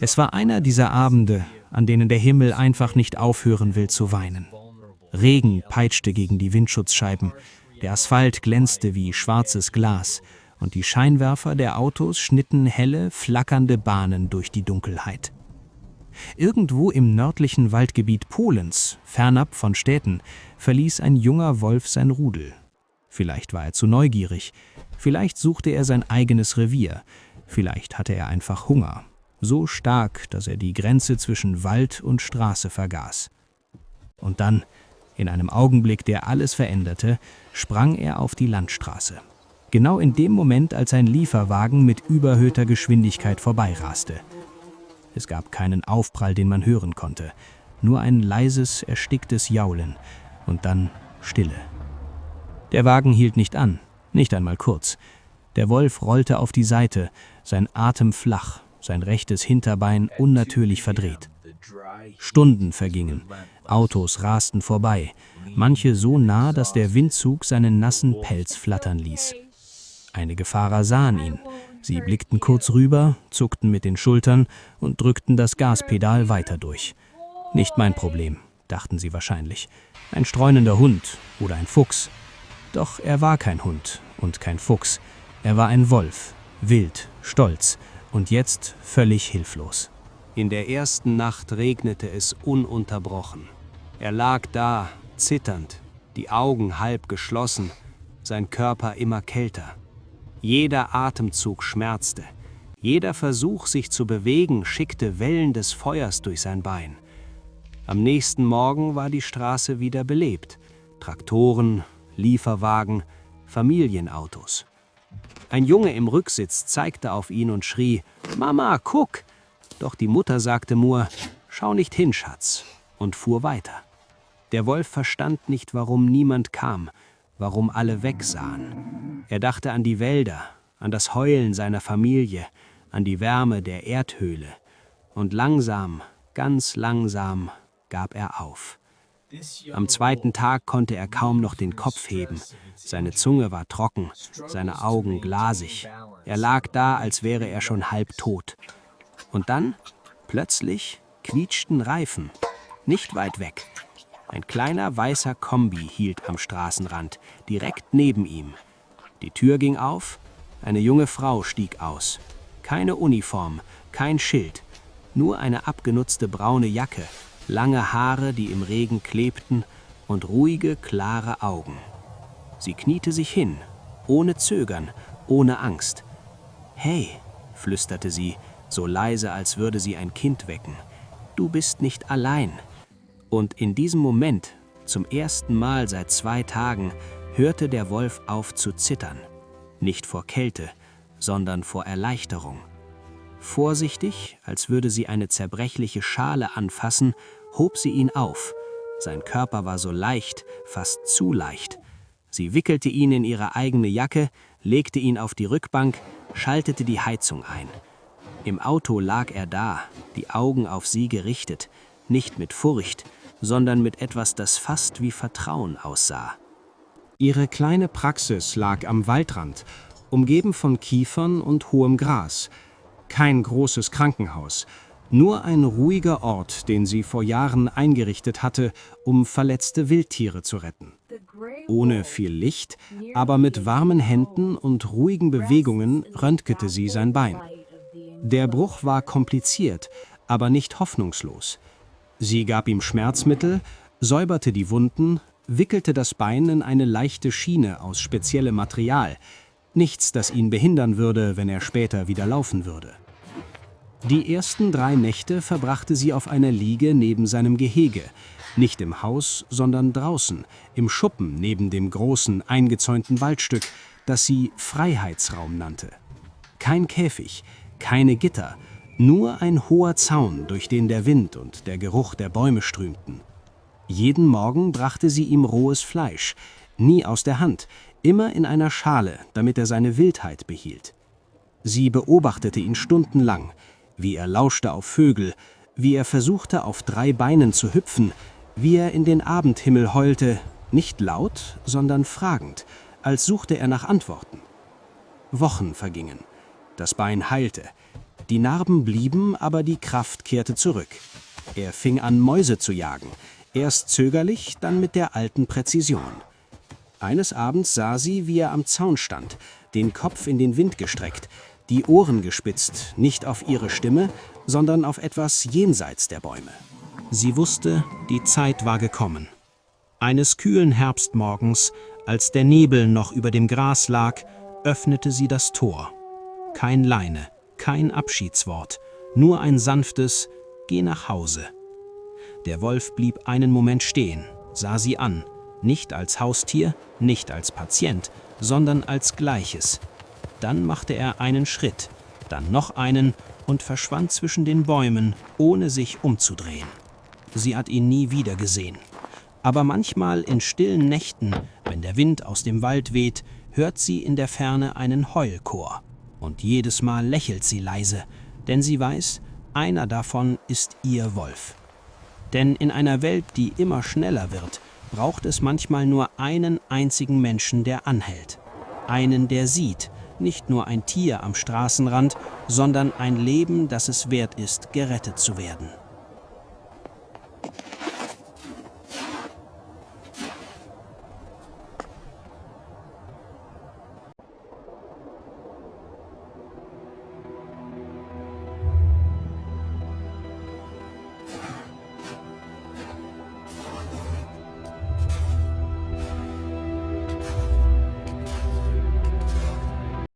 Es war einer dieser Abende, an denen der Himmel einfach nicht aufhören will zu weinen. Regen peitschte gegen die Windschutzscheiben, der Asphalt glänzte wie schwarzes Glas und die Scheinwerfer der Autos schnitten helle, flackernde Bahnen durch die Dunkelheit. Irgendwo im nördlichen Waldgebiet Polens, fernab von Städten, verließ ein junger Wolf sein Rudel. Vielleicht war er zu neugierig, vielleicht suchte er sein eigenes Revier, vielleicht hatte er einfach Hunger, so stark, dass er die Grenze zwischen Wald und Straße vergaß. Und dann, in einem Augenblick, der alles veränderte, sprang er auf die Landstraße. Genau in dem Moment, als ein Lieferwagen mit überhöhter Geschwindigkeit vorbeiraste. Es gab keinen Aufprall, den man hören konnte, nur ein leises, ersticktes Jaulen und dann Stille. Der Wagen hielt nicht an, nicht einmal kurz. Der Wolf rollte auf die Seite, sein Atem flach, sein rechtes Hinterbein unnatürlich verdreht. Stunden vergingen, Autos rasten vorbei, manche so nah, dass der Windzug seinen nassen Pelz flattern ließ. Einige Fahrer sahen ihn. Sie blickten kurz rüber, zuckten mit den Schultern und drückten das Gaspedal weiter durch. Nicht mein Problem, dachten sie wahrscheinlich. Ein streunender Hund oder ein Fuchs. Doch er war kein Hund und kein Fuchs. Er war ein Wolf, wild, stolz und jetzt völlig hilflos. In der ersten Nacht regnete es ununterbrochen. Er lag da, zitternd, die Augen halb geschlossen, sein Körper immer kälter. Jeder Atemzug schmerzte. Jeder Versuch, sich zu bewegen, schickte Wellen des Feuers durch sein Bein. Am nächsten Morgen war die Straße wieder belebt. Traktoren, Lieferwagen, Familienautos. Ein Junge im Rücksitz zeigte auf ihn und schrie: »Mama, guck!« Doch die Mutter sagte nur: »Schau nicht hin, Schatz«, und fuhr weiter. Der Wolf verstand nicht, warum niemand kam, warum alle wegsahen. Er dachte an die Wälder, an das Heulen seiner Familie, an die Wärme der Erdhöhle. Und langsam, ganz langsam, gab er auf. Am zweiten Tag konnte er kaum noch den Kopf heben. Seine Zunge war trocken, seine Augen glasig. Er lag da, als wäre er schon halb tot. Und dann, plötzlich, quietschten Reifen. Nicht weit weg. Ein kleiner weißer Kombi hielt am Straßenrand, direkt neben ihm. Die Tür ging auf, eine junge Frau stieg aus. Keine Uniform, kein Schild, nur eine abgenutzte braune Jacke, lange Haare, die im Regen klebten, und ruhige, klare Augen. Sie kniete sich hin, ohne Zögern, ohne Angst. »Hey«, flüsterte sie, so leise, als würde sie ein Kind wecken, »du bist nicht allein.« Und in diesem Moment, zum ersten Mal seit 2 Tagen, hörte der Wolf auf zu zittern. Nicht vor Kälte, sondern vor Erleichterung. Vorsichtig, als würde sie eine zerbrechliche Schale anfassen, hob sie ihn auf. Sein Körper war so leicht, fast zu leicht. Sie wickelte ihn in ihre eigene Jacke, legte ihn auf die Rückbank, schaltete die Heizung ein. Im Auto lag er da, die Augen auf sie gerichtet, nicht mit Furcht, sondern mit etwas, das fast wie Vertrauen aussah. Ihre kleine Praxis lag am Waldrand, umgeben von Kiefern und hohem Gras. Kein großes Krankenhaus, nur ein ruhiger Ort, den sie vor Jahren eingerichtet hatte, um verletzte Wildtiere zu retten. Ohne viel Licht, aber mit warmen Händen und ruhigen Bewegungen röntgete sie sein Bein. Der Bruch war kompliziert, aber nicht hoffnungslos. Sie gab ihm Schmerzmittel, säuberte die Wunden, wickelte das Bein in eine leichte Schiene aus speziellem Material. Nichts, das ihn behindern würde, wenn er später wieder laufen würde. Die ersten 3 Nächte verbrachte sie auf einer Liege neben seinem Gehege. Nicht im Haus, sondern draußen, im Schuppen neben dem großen, eingezäunten Waldstück, das sie Freiheitsraum nannte. Kein Käfig, keine Gitter, nur ein hoher Zaun, durch den der Wind und der Geruch der Bäume strömten. Jeden Morgen brachte sie ihm rohes Fleisch, nie aus der Hand, immer in einer Schale, damit er seine Wildheit behielt. Sie beobachtete ihn stundenlang, wie er lauschte auf Vögel, wie er versuchte, auf 3 Beinen zu hüpfen, wie er in den Abendhimmel heulte, nicht laut, sondern fragend, als suchte er nach Antworten. Wochen vergingen. Das Bein heilte. Die Narben blieben, aber die Kraft kehrte zurück. Er fing an, Mäuse zu jagen. Erst zögerlich, dann mit der alten Präzision. Eines Abends sah sie, wie er am Zaun stand, den Kopf in den Wind gestreckt, die Ohren gespitzt, nicht auf ihre Stimme, sondern auf etwas jenseits der Bäume. Sie wusste, die Zeit war gekommen. Eines kühlen Herbstmorgens, als der Nebel noch über dem Gras lag, öffnete sie das Tor. Kein Leine, kein Abschiedswort, nur ein sanftes »Geh nach Hause«. Der Wolf blieb einen Moment stehen, sah sie an, nicht als Haustier, nicht als Patient, sondern als Gleiches. Dann machte er einen Schritt, dann noch einen und verschwand zwischen den Bäumen, ohne sich umzudrehen. Sie hat ihn nie wieder gesehen. Aber manchmal in stillen Nächten, wenn der Wind aus dem Wald weht, hört sie in der Ferne einen Heulchor. Und jedes Mal lächelt sie leise, denn sie weiß, einer davon ist ihr Wolf. Denn in einer Welt, die immer schneller wird, braucht es manchmal nur einen einzigen Menschen, der anhält. Einen, der sieht, nicht nur ein Tier am Straßenrand, sondern ein Leben, das es wert ist, gerettet zu werden.